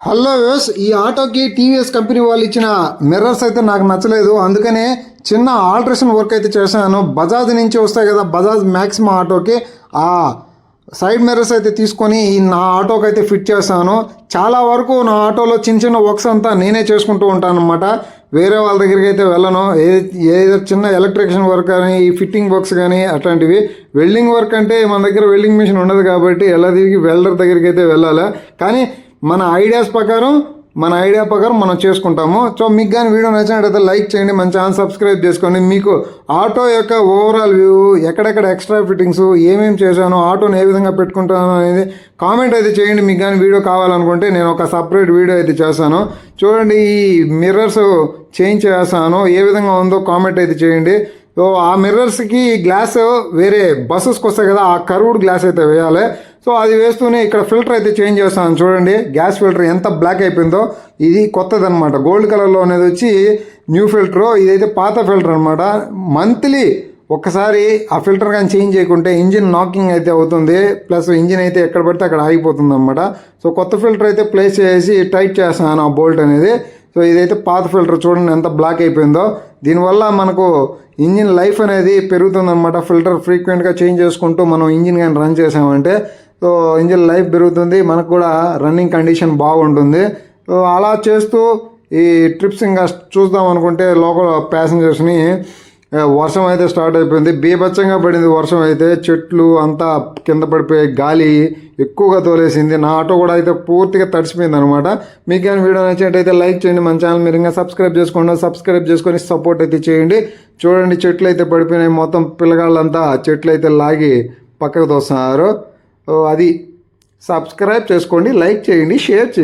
Hello use ఈ ఆటోకి TVS company వాళ్ళు ఇచ్చిన మిర్రర్స్ అయితే నాకు నచ్చలేదు. అందుకనే చిన్న ఆల్ట్రేషన్ వర్క్ అయితే చేశాను. బజాజ్ నుంచి వస్తాయి కదా, బజాజ్ మ్యాక్సిమం ఆటోకి ఆ సైడ్ మిర్రర్స్ అయితే తీసుకొని నా ఆటోకి అయితే ఫిట్ చేశాను. చాలా వరకు నా ఆటోలో చిన్న చిన్న వర్క్స్ అంతా నేనే చేసుకుంటూ ఉంటాను అనమాట. వేరే వాళ్ళ దగ్గరికి అయితే వెళ్ళను. ఏదో చిన్న ఎలక్ట్రిషియన్ వర్క్ కానీ, ఈ ఫిట్టింగ్ వర్క్స్ కానీ అట్లాంటివి. వెల్డింగ్ వర్క్ అంటే మన దగ్గర వెల్డింగ్ మిషన్ ఉండదు కాబట్టి ఎలా తిరిగి వెల్డర్ దగ్గరికి అయితే వెళ్ళాలి. కానీ మన ఐడియా ప్రకారం మనం చేసుకుంటాము. సో మీకు కానీ వీడియో నచ్చినట్టయితే లైక్ చేయండి, మన ఛానల్ సబ్స్క్రైబ్ చేసుకోండి. మీకు ఆటో యొక్క ఓవరాల్ వ్యూ, ఎక్కడెక్కడ ఎక్స్ట్రా ఫిట్టింగ్స్ ఏమేమి చేశాను, ఆటోని ఏ విధంగా పెట్టుకుంటాను అనేది కామెంట్ అయితే చేయండి. మీకు కానీ వీడియో కావాలనుకుంటే నేను ఒక సపరేట్ వీడియో అయితే చేస్తాను. చూడండి, ఈ మిర్రర్స్ చేంజ్ చేస్తాను, ఏ విధంగా ఉందో కామెంట్ అయితే చేయండి. సో ఆ మిర్రర్స్కి గ్లాస్ వేరే బస్సెస్కి వస్తాయి కదా, ఆ కర్వ్డ్ గ్లాస్ అయితే వేయాలి. సో అది వేస్తూనే ఇక్కడ ఫిల్టర్ అయితే చేంజ్ చేస్తాను. చూడండి, గ్యాస్ ఫిల్టర్ ఎంత బ్లాక్ అయిపోయిందో. ఇది కొత్తది అనమాట, గోల్డ్ కలర్లో అనేది వచ్చి న్యూ ఫిల్టరు, ఇదైతే పాత ఫిల్టర్ అనమాట. మంత్లీ ఒక్కసారి ఆ ఫిల్టర్ కానీ చేంజ్ చేయకుంటే ఇంజిన్ నాకింగ్ అయితే అవుతుంది, ప్లస్ ఇంజిన్ అయితే ఎక్కడ పడితే అక్కడ ఆగిపోతుంది అనమాట. సో కొత్త ఫిల్టర్ అయితే ప్లేస్ చేసి టైట్ చేస్తాను ఆ బోల్ట్ అనేది. సో ఇదైతే పాత ఫిల్టర్, చూడండి ఎంత బ్లాక్ అయిపోయిందో. దీనివల్ల మనకు ఇంజిన్ లైఫ్ అనేది పెరుగుతుందన్నమాట. ఫిల్టర్ ఫ్రీక్వెంట్గా చేంజ్ చేసుకుంటూ మనం ఇంజిన్ కానీ రన్ చేసామంటే సో ఇంజిన్ లైఫ్ పెరుగుతుంది, మనకు కూడా రన్నింగ్ కండిషన్ బాగుంటుంది. సో అలా చేస్తూ ఈ ట్రిప్స్ ఇంకా చూద్దాం అనుకుంటే లోకల్ ప్యాసింజర్స్ని వర్షం అయితే స్టార్ట్ అయిపోయింది. బీభత్సంగా పడింది వర్షం అయితే, చెట్లు అంతా కింద పడిపోయి గాలి ఎక్కువగా తోలేసింది. నా ఆటో కూడా అయితే పూర్తిగా తడిసిపోయింది అనమాట. మీకు కానీ వీడియో నచ్చినట్టయితే లైక్ చేయండి, మన ఛానల్ మీరు ఇంకా సబ్స్క్రైబ్ చేసుకొని సపోర్ట్ అయితే చేయండి. చూడండి, చెట్లు అయితే పడిపోయినాయి, మొత్తం పిల్లగాళ్ళంతా చెట్లు అయితే లాగి పక్కకు తోస్తున్నారు. అది సబ్స్క్రైబ్ చేసుకోండి, లైక్ చేయండి, షేర్ చేయండి.